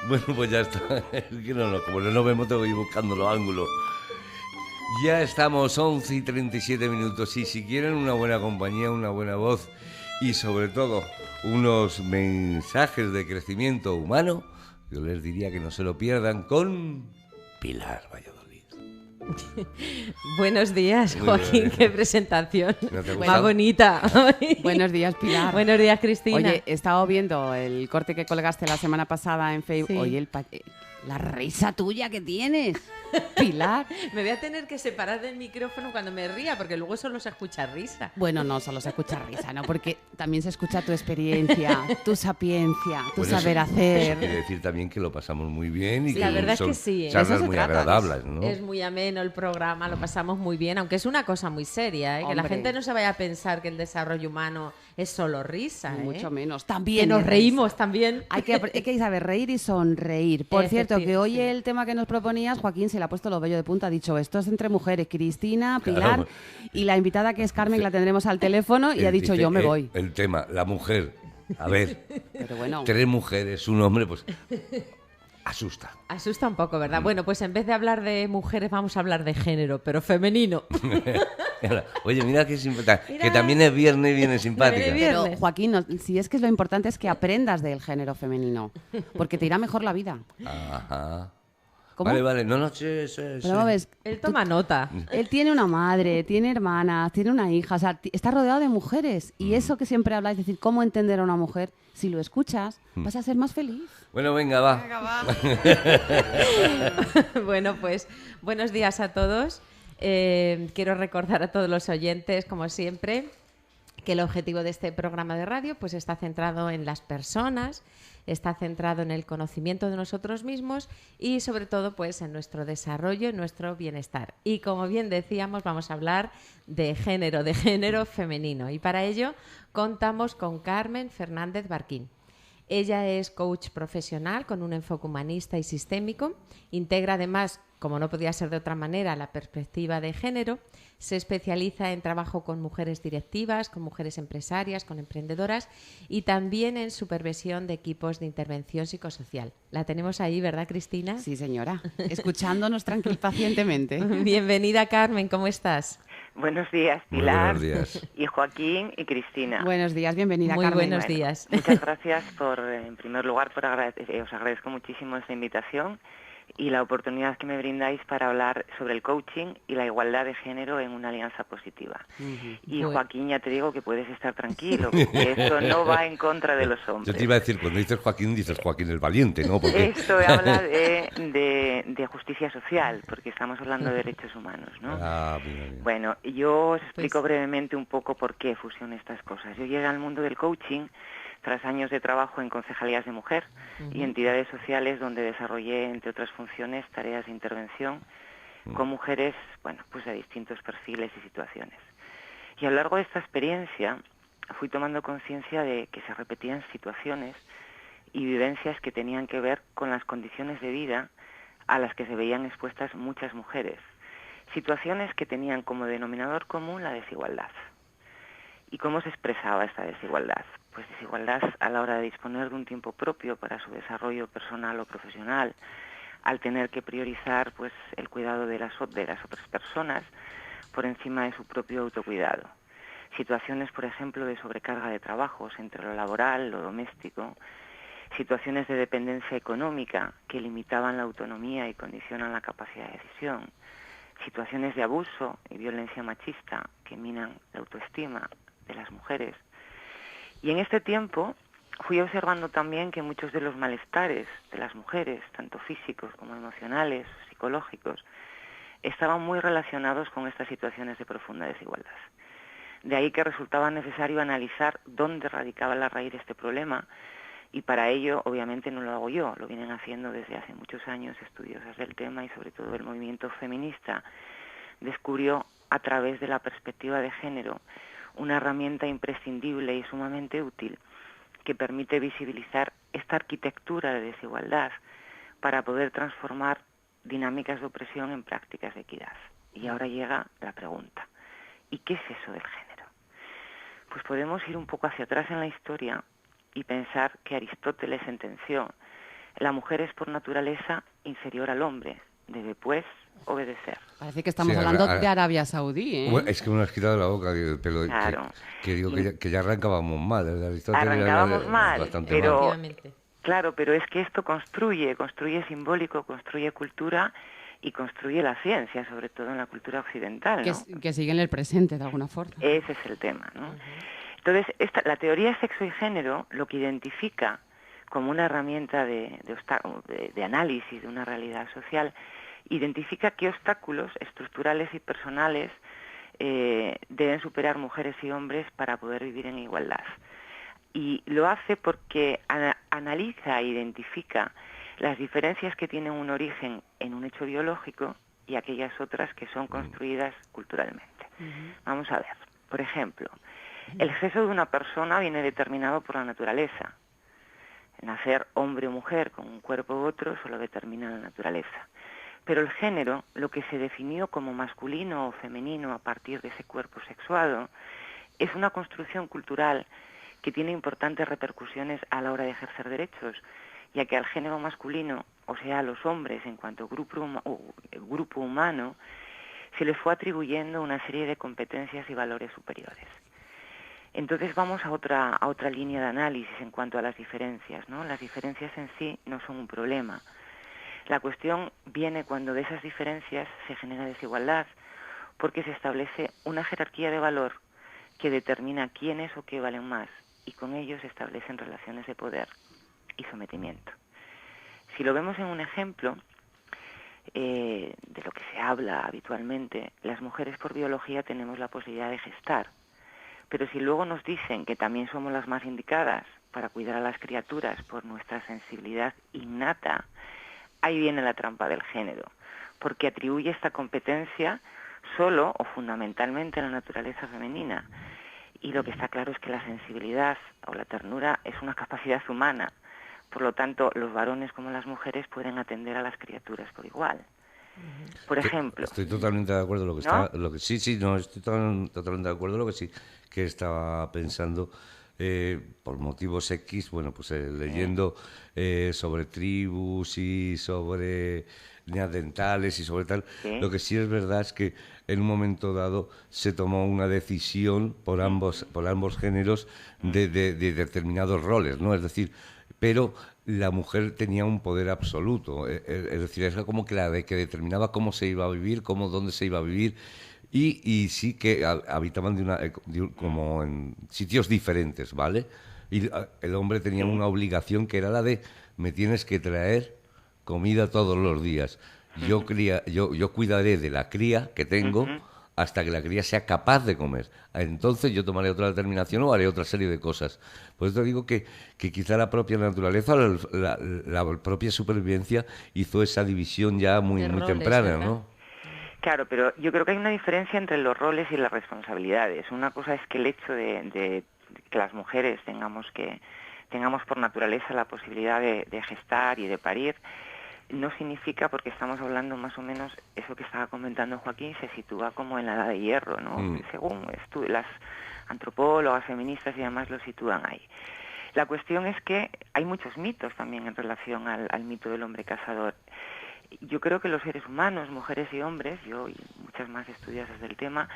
Bueno, pues ya está. Es que como no nos vemos, tengo que ir buscando los ángulos. Ya estamos 11:37 y si quieren una buena compañía, una buena voz y sobre todo unos mensajes de crecimiento humano, yo les diría que no se lo pierdan con Pilar Valladolid. Buenos días, Joaquín, qué presentación ¿No más bonita. Buenos días, Pilar. Buenos días, Cristina. Oye, he estado viendo el corte que colgaste la semana pasada en Facebook. Sí. Oye, la risa tuya que tienes, Pilar. Me voy a tener que separar del micrófono cuando me ría, porque luego solo se escucha risa. Bueno, no solo se escucha risa, ¿no? Porque también se escucha tu experiencia, tu sapiencia, tu saber hacer. Quiere decir también que lo pasamos muy bien y Sí, que la verdad es son que sí, ¿eh? charlas De eso se muy trata, agradables, ¿no? Es muy ameno el programa, lo pasamos muy bien, aunque es una cosa muy seria, ¿eh? Que la Hombre. gente no se vaya a pensar que el desarrollo humano es solo risa, Ni ¿eh? mucho menos. Que También nos es reímos risa. también. Hay que saber reír y sonreír. Por cierto, que hoy Sí. el tema que nos proponías, Joaquín, se le ha puesto los vellos de punta. Ha dicho, esto es entre mujeres, Cristina, Pilar, Claro. y la invitada que es Carmen, la tendremos al teléfono, y ha dicho, Dice, yo me voy. El tema, la mujer. A ver, Pero bueno, 3 mujeres, un hombre, pues asusta. Asusta un poco, ¿verdad? Bueno, pues en vez de hablar de mujeres vamos a hablar de género, pero femenino. Oye, mira qué simpática. Mira. Que también es viernes y viene simpática. Viene bien. pero viernes. Joaquín, si es que lo importante es que aprendas del género femenino, porque te irá mejor la vida. Ajá. ¿Cómo? Vale. No, sí. Pero ¿cómo ves? Él toma nota. Él tiene una madre, tiene hermanas, tiene una hija, o sea, está rodeado de mujeres. Y eso que siempre habláis, es decir, cómo entender a una mujer, si lo escuchas, vas a ser más feliz. Bueno, venga, va. Bueno, pues buenos días a todos. Quiero recordar a todos los oyentes, como siempre, que el objetivo de este programa de radio pues está centrado en las personas, está centrado en el conocimiento de nosotros mismos y sobre todo pues en nuestro desarrollo, en nuestro bienestar. Y como bien decíamos, vamos a hablar de género femenino. Y para ello contamos con Carmen Fernández Barquín. Ella es coach profesional con un enfoque humanista y sistémico. Integra además, como no podía ser de otra manera, la perspectiva de género. Se especializa en trabajo con mujeres directivas, con mujeres empresarias, con emprendedoras y también en supervisión de equipos de intervención psicosocial. La tenemos ahí, ¿verdad, Cristina? Sí, señora. Escuchándonos pacientemente. Bienvenida, Carmen. ¿Cómo estás? Buenos días, Muy Pilar, buenos días. y Joaquín y Cristina. Buenos días, bienvenida, Muy Carmen. buenos días. Muchas gracias en primer lugar, os agradezco muchísimo esta invitación y la oportunidad que me brindáis para hablar sobre el coaching y la igualdad de género en una alianza positiva. Y Bueno. Joaquín, ya te digo que puedes estar tranquilo, que esto no va en contra de los Yo hombres. te iba a decir, cuando dices Joaquín el valiente, ¿no? Porque Esto habla de justicia social, porque estamos hablando de derechos humanos, ¿no? Bien. Bueno, yo os explico Pues- brevemente un poco por qué fusiono estas cosas. Yo llegué al mundo del coaching tras años de trabajo en concejalías de mujer y entidades sociales donde desarrollé, entre otras funciones, tareas de intervención con mujeres, bueno, pues de distintos perfiles y situaciones. Y a lo largo de esta experiencia fui tomando conciencia de que se repetían situaciones y vivencias que tenían que ver con las condiciones de vida a las que se veían expuestas muchas mujeres. Situaciones que tenían como denominador común la desigualdad. ¿Y cómo se expresaba esta desigualdad? Pues desigualdad a la hora de disponer de un tiempo propio para su desarrollo personal o profesional, al tener que priorizar pues el cuidado de las otras personas por encima de su propio autocuidado. Situaciones, por ejemplo, de sobrecarga de trabajos entre lo laboral, lo doméstico, situaciones de dependencia económica que limitaban la autonomía y condicionan la capacidad de decisión, situaciones de abuso y violencia machista que minan la autoestima de las mujeres. Y en este tiempo fui observando también que muchos de los malestares de las mujeres, tanto físicos como emocionales, psicológicos, estaban muy relacionados con estas situaciones de profunda desigualdad. De ahí que resultaba necesario analizar dónde radicaba la raíz de este problema, y para ello, obviamente, no lo hago yo, lo vienen haciendo desde hace muchos años estudiosas del tema y sobre todo el movimiento feminista descubrió a través de la perspectiva de género una herramienta imprescindible y sumamente útil que permite visibilizar esta arquitectura de desigualdad para poder transformar dinámicas de opresión en prácticas de equidad. Y ahora llega la pregunta, ¿y qué es eso del género? Pues podemos ir un poco hacia atrás en la historia y pensar que Aristóteles sentenció La mujer es por naturaleza inferior al hombre, debe pues obedecer. Parece que estamos Sí, hablando de Arabia Saudí, ¿eh? Bueno, es que me lo has quitado de la boca, pero Claro. que digo que ya arrancábamos mal. Aristóteles Arrancábamos era mal, bastante pero mal. Efectivamente. claro, pero es que esto construye simbólico, construye cultura y construye la ciencia, sobre todo en la cultura occidental, ¿no? Que sigue en el presente, de alguna forma. Ese es el tema, ¿no? Entonces, la teoría de sexo y género lo que identifica como una herramienta de análisis de una realidad social, identifica qué obstáculos estructurales y personales deben superar mujeres y hombres para poder vivir en igualdad. Y lo hace porque analiza e identifica las diferencias que tienen un origen en un hecho biológico y aquellas otras que son construidas culturalmente. Vamos a ver, por ejemplo, el sexo de una persona viene determinado por la naturaleza. Nacer hombre o mujer con un cuerpo u otro eso lo determina la naturaleza. Pero el género, lo que se definió como masculino o femenino a partir de ese cuerpo sexuado, es una construcción cultural que tiene importantes repercusiones a la hora de ejercer derechos, ya que al género masculino, o sea, a los hombres en cuanto grupo humano, se les fue atribuyendo una serie de competencias y valores superiores. Entonces vamos a otra línea de análisis en cuanto a las diferencias, ¿no? Las diferencias en sí no son un problema. La cuestión viene cuando de esas diferencias se genera desigualdad, porque se establece una jerarquía de valor que determina quiénes o qué valen más, y con ello se establecen relaciones de poder y sometimiento. Si lo vemos en un ejemplo de lo que se habla habitualmente, las mujeres por biología tenemos la posibilidad de gestar, pero si luego nos dicen que también somos las más indicadas para cuidar a las criaturas por nuestra sensibilidad innata, ahí viene la trampa del género, porque atribuye esta competencia solo o fundamentalmente a la naturaleza femenina. Y lo que está claro es que la sensibilidad o la ternura es una capacidad humana. Por lo tanto, los varones como las mujeres pueden atender a las criaturas por igual. Por ejemplo... Estoy totalmente de acuerdo con ¿no? estoy totalmente de acuerdo con lo que sí que estaba pensando. Por motivos X, bueno, pues leyendo sobre tribus y sobre neandertales y sobre tal, Sí. lo que sí es verdad es que en un momento dado se tomó una decisión por ambos géneros de determinados roles, ¿no? Es decir, pero la mujer tenía un poder absoluto, es decir, es como que la de que determinaba cómo se iba a vivir, dónde se iba a vivir. Y sí que habitaban como en sitios diferentes, ¿vale? Y el hombre tenía una obligación que era la de me tienes que traer comida todos los días. Yo cuidaré de la cría que tengo hasta que la cría sea capaz de comer. Entonces yo tomaré otra determinación o haré otra serie de cosas. Por eso digo que quizá la propia naturaleza, la propia supervivencia hizo esa división ya muy De roles, temprana, ¿verdad? ¿no? Claro, pero yo creo que hay una diferencia entre los roles y las responsabilidades. Una cosa es que el hecho de que las mujeres tengamos por naturaleza la posibilidad de gestar y de parir, no significa, porque estamos hablando más o menos, eso que estaba comentando Joaquín, se sitúa como en la edad de hierro, ¿no? Según las antropólogas, feministas y demás lo sitúan ahí. La cuestión es que hay muchos mitos también en relación al mito del hombre cazador. Yo creo que los seres humanos, mujeres y hombres, yo y muchas más estudiosas del tema,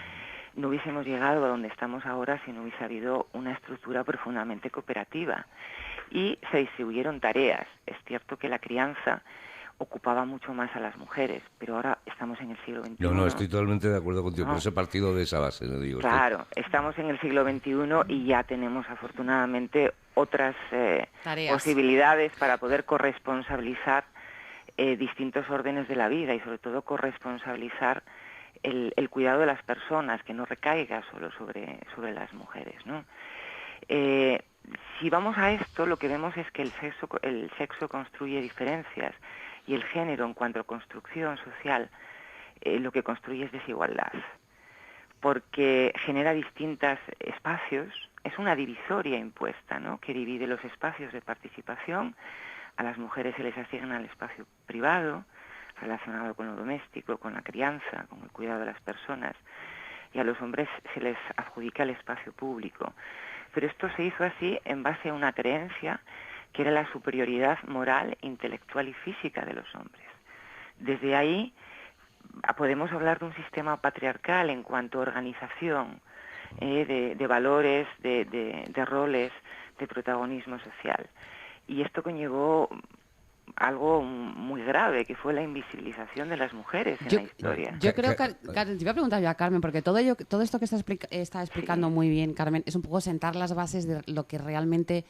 no hubiésemos llegado a donde estamos ahora si no hubiese habido una estructura profundamente cooperativa. Y se distribuyeron tareas. Es cierto que la crianza ocupaba mucho más a las mujeres, pero ahora estamos en el siglo XXI. No, estoy totalmente de acuerdo contigo, No. por ese partido de esa base, le digo. Claro, estamos en el siglo XXI y ya tenemos afortunadamente otras Tareas. posibilidades para poder corresponsabilizar distintos órdenes de la vida y sobre todo corresponsabilizar el cuidado de las personas, que no recaiga solo sobre las mujeres, ¿no? Si vamos a esto, lo que vemos es que el sexo construye diferencias y el género, en cuanto a construcción social, lo que construye es desigualdad, porque genera distintos espacios, es una divisoria impuesta, ¿no?, que divide los espacios de participación. A las mujeres se les asigna el espacio privado, relacionado con lo doméstico, con la crianza, con el cuidado de las personas, y a los hombres se les adjudica el espacio público. Pero esto se hizo así en base a una creencia que era la superioridad moral, intelectual y física de los hombres. Desde ahí podemos hablar de un sistema patriarcal en cuanto a organización, de valores, de roles, de protagonismo social. Y esto conllevó algo muy grave, que fue la invisibilización de las mujeres en la historia. Yo creo que, Carmen, te iba a preguntar yo a Carmen, porque todo esto que está explicando muy bien, Carmen, es un poco sentar las bases de lo que realmente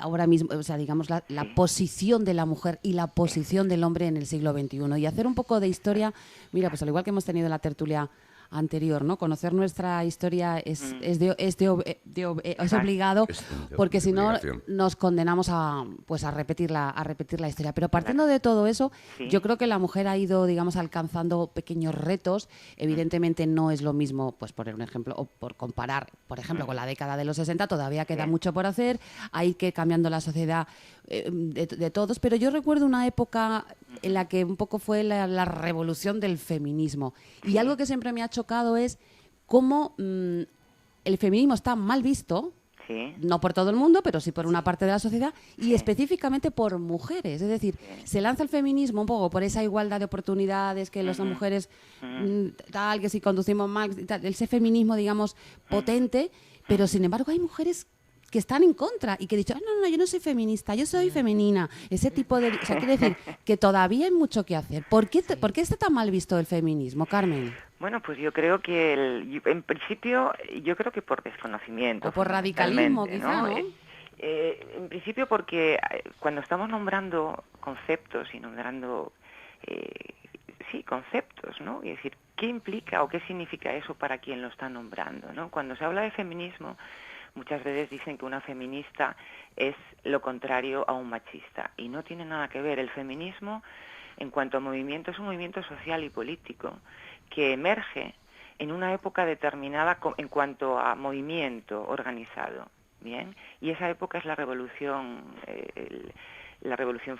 ahora mismo, o sea, digamos, la posición de la mujer y la posición del hombre en el siglo XXI. Y hacer un poco de historia, mira, pues al igual que hemos tenido en la tertulia anterior, ¿no? Conocer nuestra historia es obligado, porque si no nos condenamos a repetir la historia. Pero partiendo de todo eso, yo creo que la mujer ha ido, digamos, alcanzando pequeños retos. Evidentemente no es lo mismo, pues poner un ejemplo, o por comparar, por ejemplo, con la década de los 60, todavía queda mucho por hacer, hay que ir cambiando la sociedad de todos, pero yo recuerdo una época en la que un poco fue la revolución del feminismo. Y algo que siempre me ha chocado es cómo el feminismo está mal visto, no por todo el mundo, pero sí por una parte de la sociedad, y específicamente por mujeres. Es decir, se lanza el feminismo un poco por esa igualdad de oportunidades, que las mujeres, tal, que si conducimos mal, tal, ese feminismo, digamos, potente, pero sin embargo hay mujeres que están en contra y que han dicho, no, yo no soy feminista, yo soy femenina. Ese tipo de... O sea, quiere decir que todavía hay mucho que hacer. ¿Por qué está tan mal visto el feminismo, Carmen? Bueno, pues yo creo que, en principio, yo creo que por desconocimiento. O por radicalismo, quizá, ¿no? En principio porque cuando estamos nombrando conceptos y nombrando, conceptos, ¿no? Y decir, ¿qué implica o qué significa eso para quien lo está nombrando, ¿no? Cuando se habla de feminismo, muchas veces dicen que una feminista es lo contrario a un machista, y no tiene nada que ver. El feminismo, en cuanto a movimiento, es un movimiento social y político que emerge en una época determinada en cuanto a movimiento organizado, ¿bien? Y esa época es la Revolución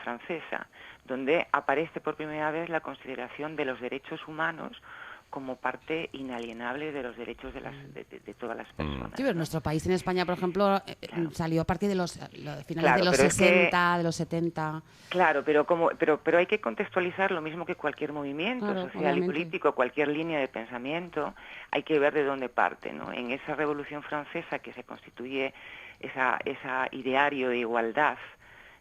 Francesa, donde aparece por primera vez la consideración de los derechos humanos como parte inalienable de los derechos de todas las personas. Sí, pero nuestro país, en España, por ejemplo, salió a partir de los finales de los 60, de los 70... Claro, pero hay que contextualizar lo mismo que cualquier movimiento social y político, cualquier línea de pensamiento, hay que ver de dónde parte, ¿no? En esa Revolución Francesa que se constituye esa ideario de igualdad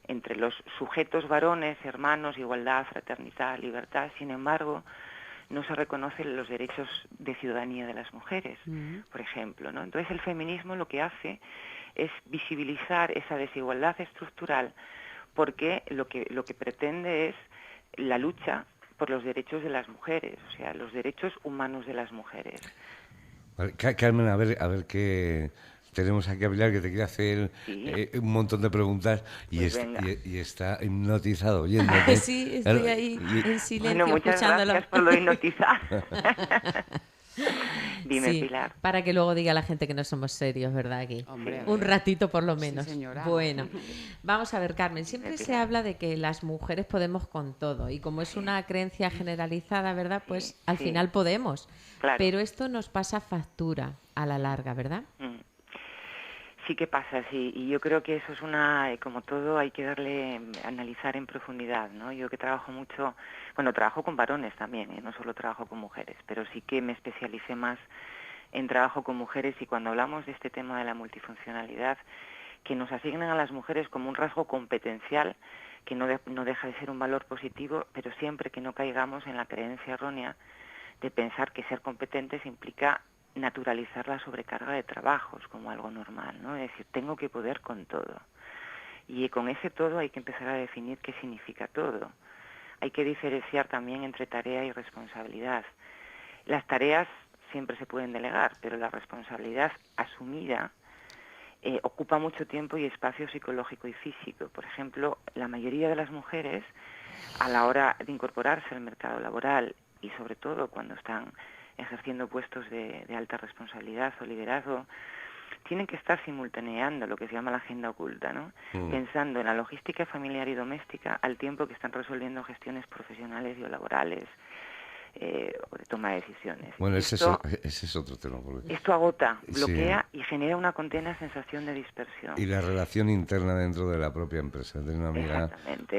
entre los sujetos varones, hermanos, igualdad, fraternidad, libertad, sin embargo, no se reconocen los derechos de ciudadanía de las mujeres, por ejemplo, ¿no? Entonces el feminismo lo que hace es visibilizar esa desigualdad estructural, porque lo que pretende es la lucha por los derechos de las mujeres, o sea, los derechos humanos de las mujeres. Vale, Carmen, a ver qué tenemos aquí a Pilar, que te quiere hacer un montón de preguntas, pues y está hipnotizado oyéndote. Sí, estoy ahí en silencio, muchas escuchándolo. Gracias por lo hipnotizar. Dime, Sí, Pilar. para que luego diga la gente que no somos serios, ¿verdad? Aquí. Hombre, un ratito por lo menos. Sí, señora. Bueno, vamos a ver, Carmen. Siempre se habla de que las mujeres podemos con todo, y como es una creencia generalizada, ¿verdad? Pues al final podemos. Claro. Pero esto nos pasa factura a la larga, ¿verdad? Sí que pasa, sí, y yo creo que eso es como todo, hay que analizar en profundidad, ¿no? Yo que trabajo mucho, trabajo con varones también, no solo trabajo con mujeres, pero sí que me especialicé más en trabajo con mujeres, y cuando hablamos de este tema de la multifuncionalidad, que nos asignan a las mujeres como un rasgo competencial, que no deja de ser un valor positivo, pero siempre que no caigamos en la creencia errónea de pensar que ser competentes implica naturalizar la sobrecarga de trabajos como algo normal, ¿no? Es decir, tengo que poder con todo. Y con ese todo hay que empezar a definir qué significa todo. Hay que diferenciar también entre tarea y responsabilidad. Las tareas siempre se pueden delegar, pero la responsabilidad asumida ocupa mucho tiempo y espacio psicológico y físico. Por ejemplo, la mayoría de las mujeres, a la hora de incorporarse al mercado laboral, y sobre todo cuando están ejerciendo puestos de alta responsabilidad o liderazgo, tienen que estar simultaneando lo que se llama la agenda oculta, ¿no? Pensando en la logística familiar y doméstica al tiempo que están resolviendo gestiones profesionales y o laborales, o de toma de decisiones. Bueno, ese es otro tema. Esto agota, bloquea y genera una continua sensación de dispersión. Y la relación interna dentro de la propia empresa. Tengo una amiga,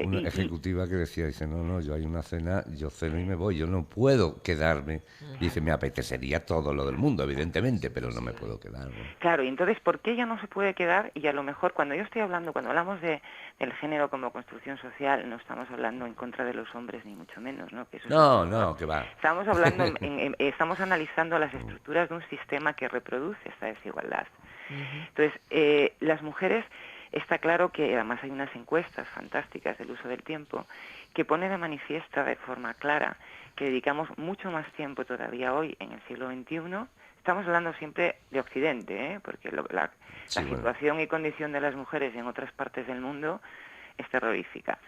una ejecutiva que decía, dice, no, yo hay una cena, yo ceno y me voy, yo no puedo quedarme. Dice, me apetecería todo lo del mundo, evidentemente, pero no me puedo quedar, ¿no? Claro, y entonces, ¿por qué ella no se puede quedar? Y a lo mejor cuando hablamos del género como construcción social, no estamos hablando en contra de los hombres, ni mucho menos, ¿no? Que eso no, que va. Estamos hablando, estamos analizando las estructuras de un sistema que reproduce esta desigualdad. Entonces, las mujeres, está claro que además hay unas encuestas fantásticas del uso del tiempo que pone de manifiesta de forma clara que dedicamos mucho más tiempo todavía hoy, en el siglo XXI. Estamos hablando siempre de Occidente, porque la situación y condición de las mujeres en otras partes del mundo es terrorífica.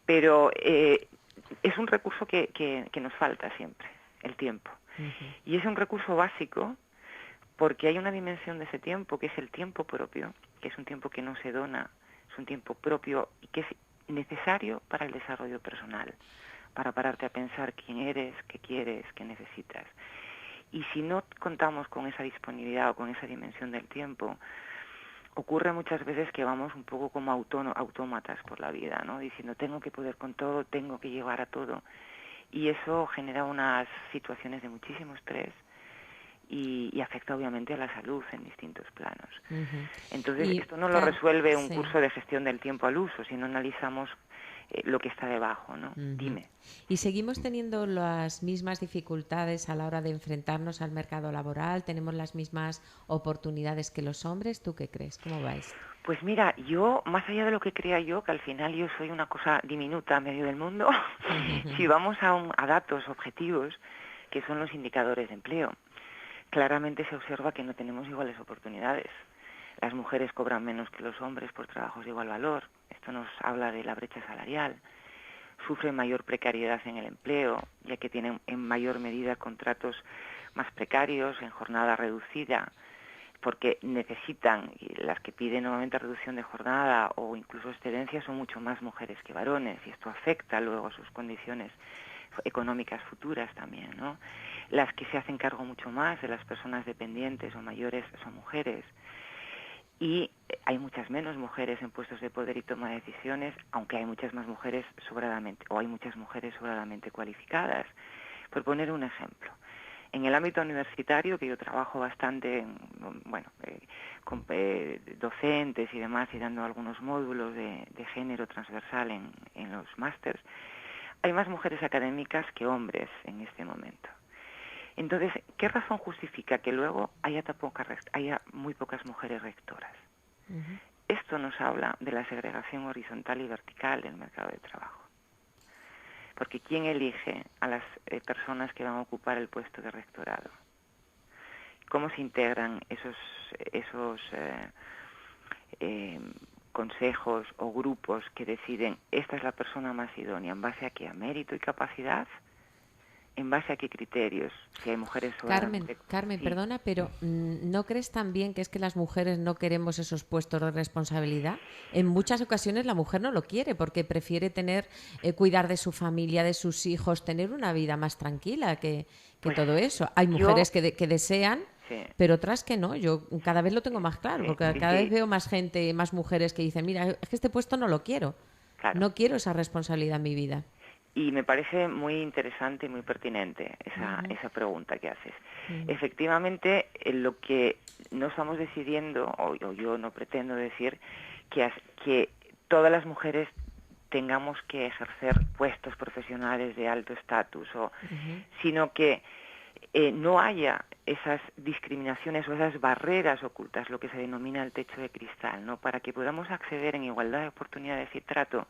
Pero es un recurso que nos falta siempre, el tiempo. Y es un recurso básico porque hay una dimensión de ese tiempo que es el tiempo propio, que es un tiempo que no se dona, es un tiempo propio y que es necesario para el desarrollo personal, para pararte a pensar quién eres, qué quieres, qué necesitas. Y si no contamos con esa disponibilidad o con esa dimensión del tiempo, ocurre muchas veces que vamos un poco como autómatas por la vida, ¿no? Diciendo, tengo que poder con todo, tengo que llegar a todo. Y eso genera unas situaciones de muchísimo estrés y afecta obviamente a la salud en distintos planos. Entonces, esto no lo resuelve un curso de gestión del tiempo al uso, si no analizamos lo que está debajo, ¿no? Dime. ¿Y seguimos teniendo las mismas dificultades a la hora de enfrentarnos al mercado laboral? ¿Tenemos las mismas oportunidades que los hombres? ¿Tú qué crees? ¿Cómo vais? Pues mira, yo, más allá de lo que crea yo, que al final yo soy una cosa diminuta en medio del mundo, si vamos a datos objetivos, que son los indicadores de empleo, claramente se observa que no tenemos iguales oportunidades. Las mujeres cobran menos que los hombres por trabajos de igual valor. Esto nos habla de la brecha salarial. Sufren mayor precariedad en el empleo, ya que tienen en mayor medida contratos más precarios, en jornada reducida, porque necesitan, y las que piden nuevamente reducción de jornada o incluso excedencia son mucho más mujeres que varones, y esto afecta luego sus condiciones económicas futuras también, ¿no? Las que se hacen cargo mucho más de las personas dependientes o mayores son mujeres. Y hay muchas menos mujeres en puestos de poder y toma de decisiones, aunque hay muchas más mujeres hay muchas mujeres sobradamente cualificadas. Por poner un ejemplo, en el ámbito universitario, que yo trabajo bastante, con docentes y demás, y dando algunos módulos de género transversal en los másters, hay más mujeres académicas que hombres en este momento. Entonces, ¿qué razón justifica que luego haya muy pocas mujeres rectoras? Esto nos habla de la segregación horizontal y vertical del mercado de trabajo. Porque ¿quién elige a las personas que van a ocupar el puesto de rectorado? ¿Cómo se integran esos consejos o grupos que deciden esta es la persona más idónea? ¿En base a qué? ¿A mérito y capacidad? ¿En base a qué criterios? Si hay mujeres Carmen, sí. Perdona, pero ¿no crees también que es que las mujeres no queremos esos puestos de responsabilidad? En muchas ocasiones la mujer no lo quiere porque prefiere cuidar de su familia, de sus hijos, tener una vida más tranquila que todo eso. Hay mujeres que desean, sí, pero otras que no. Yo cada vez lo tengo más claro, porque cada vez veo más gente, más mujeres que dicen, mira, es que este puesto no lo quiero. Claro. No quiero esa responsabilidad en mi vida. Y me parece muy interesante y muy pertinente esa pregunta que haces. Efectivamente, lo que no estamos decidiendo, o yo no pretendo decir, que todas las mujeres tengamos que ejercer puestos profesionales de alto estatus, sino que no haya esas discriminaciones o esas barreras ocultas, lo que se denomina el techo de cristal, ¿no? Para que podamos acceder en igualdad de oportunidades y trato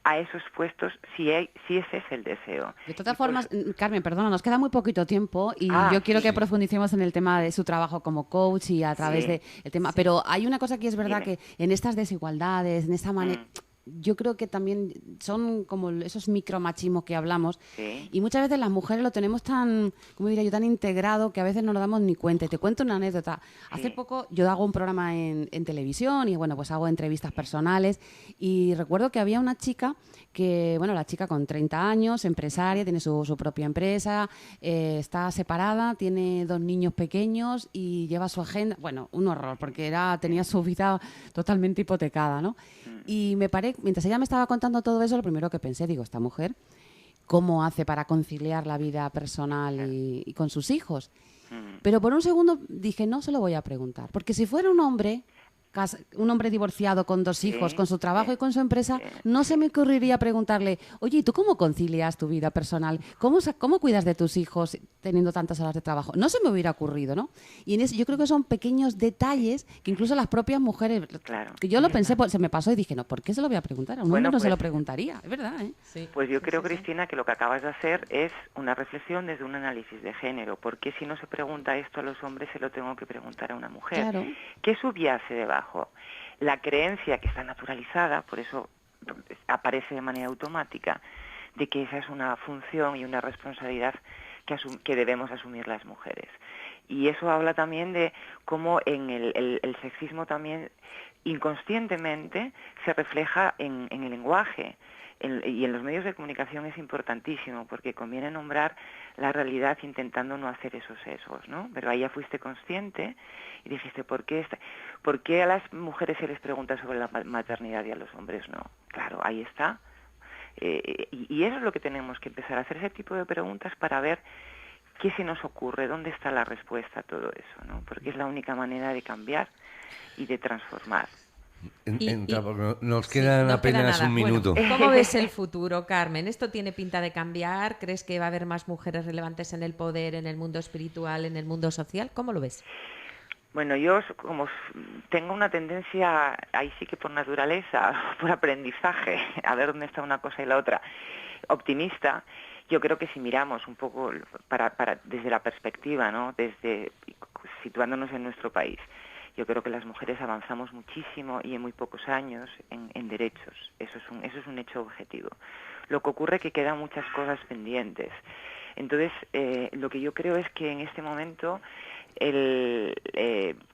a esos puestos si ese es el deseo. De todas formas, Carmen, perdona, nos queda muy poquito tiempo y yo quiero que profundicemos en el tema de su trabajo como coach y a través del tema, pero hay una cosa que es verdad que en estas desigualdades, en esta manera, yo creo que también son como esos micromachismos que hablamos, Sí. y muchas veces las mujeres lo tenemos tan, como diría yo, tan integrado que a veces no nos damos ni cuenta. Y te cuento una anécdota. Hace poco yo hago un programa en televisión y bueno, pues hago entrevistas personales, y recuerdo que había una chica que, bueno, la chica con 30 años, empresaria, tiene su propia empresa, está separada, tiene 2 niños pequeños y lleva su agenda, bueno, un horror, porque tenía su vida totalmente hipotecada, ¿no? Y me paré, mientras ella me estaba contando todo eso, lo primero que pensé, digo, esta mujer, ¿cómo hace para conciliar la vida personal y con sus hijos? Pero por un segundo dije, no se lo voy a preguntar, porque si fuera un hombre divorciado con 2 hijos, con su trabajo y con su empresa, no se me ocurriría preguntarle, oye, ¿y tú cómo concilias tu vida personal? ¿Cómo cuidas de tus hijos teniendo tantas horas de trabajo? No se me hubiera ocurrido, ¿no? Y yo creo que son pequeños detalles que incluso las propias mujeres, Claro, que yo lo pensé, se me pasó y dije, no, ¿por qué se lo voy a preguntar? A un hombre no se lo preguntaría, es verdad, ¿eh? Sí. Pues yo creo, Cristina, que lo que acabas de hacer es una reflexión desde un análisis de género. ¿Por qué si no se pregunta esto a los hombres se lo tengo que preguntar a una mujer? Claro. ¿Qué subyace debajo? La creencia que está naturalizada, por eso aparece de manera automática, de que esa es una función y una responsabilidad que debemos asumir las mujeres. Y eso habla también de cómo en el sexismo también inconscientemente se refleja en el lenguaje. Y en los medios de comunicación es importantísimo, porque conviene nombrar la realidad intentando no hacer esos sesgos, ¿no? Pero ahí ya fuiste consciente y dijiste, ¿por qué a las mujeres se les pregunta sobre la maternidad y a los hombres no? Claro, ahí está. Y eso es lo que tenemos que empezar a hacer, ese tipo de preguntas para ver qué se nos ocurre, dónde está la respuesta a todo eso, ¿no? Porque es la única manera de cambiar y de transformar. Porque nos quedan apenas un minuto. Bueno, ¿cómo ves el futuro, Carmen? ¿Esto tiene pinta de cambiar? ¿Crees que va a haber más mujeres relevantes en el poder, en el mundo espiritual, en el mundo social? ¿Cómo lo ves? Bueno, yo como tengo una tendencia, ahí sí que por naturaleza, por aprendizaje, a ver dónde está una cosa y la otra, optimista. Yo creo que si miramos un poco desde la perspectiva, ¿no? Situándonos en nuestro país, yo creo que las mujeres avanzamos muchísimo y en muy pocos años en derechos. Eso es un hecho objetivo. Lo que ocurre es que quedan muchas cosas pendientes. Entonces, lo que yo creo es que en este momento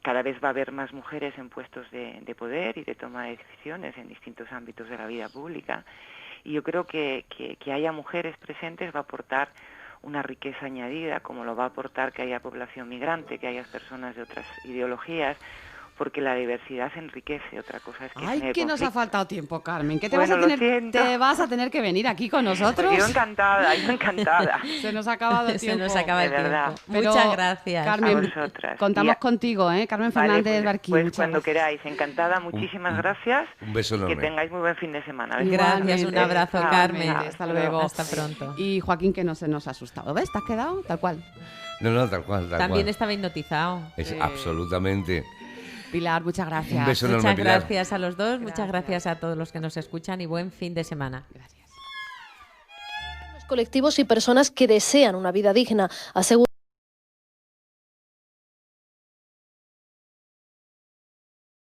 cada vez va a haber más mujeres en puestos de poder y de toma de decisiones en distintos ámbitos de la vida pública. Y yo creo que haya mujeres presentes va a aportar una riqueza añadida, como lo va a aportar que haya población migrante, que haya personas de otras ideologías, porque la diversidad enriquece. Otra cosa es que ¡ay, que nos ha faltado tiempo, Carmen! ¿Qué te Bueno, vas a tener que venir aquí con nosotros? Pues yo encantada. Se nos ha acabado el tiempo. Se nos acaba el de verdad. tiempo. Pero, Muchas gracias. Carmen, a vosotras. contamos contigo, ¿eh? Carmen Fernández Barquín. Pues cuando queráis, encantada, muchísimas gracias. Un beso enorme. Que tengáis muy buen fin de semana. Gracias, un abrazo, Carmen. Hasta luego. Hasta pronto. Y Joaquín, que no se nos ha asustado. ¿Ves? ¿Te has quedado? Tal cual. No, tal cual. También estaba hipnotizado. Absolutamente. Pilar, muchas gracias. Un beso enorme, Muchas Pilar. gracias a los dos, muchas gracias a todos los que nos escuchan y buen fin de semana. Gracias. Colectivos y personas que desean una vida digna.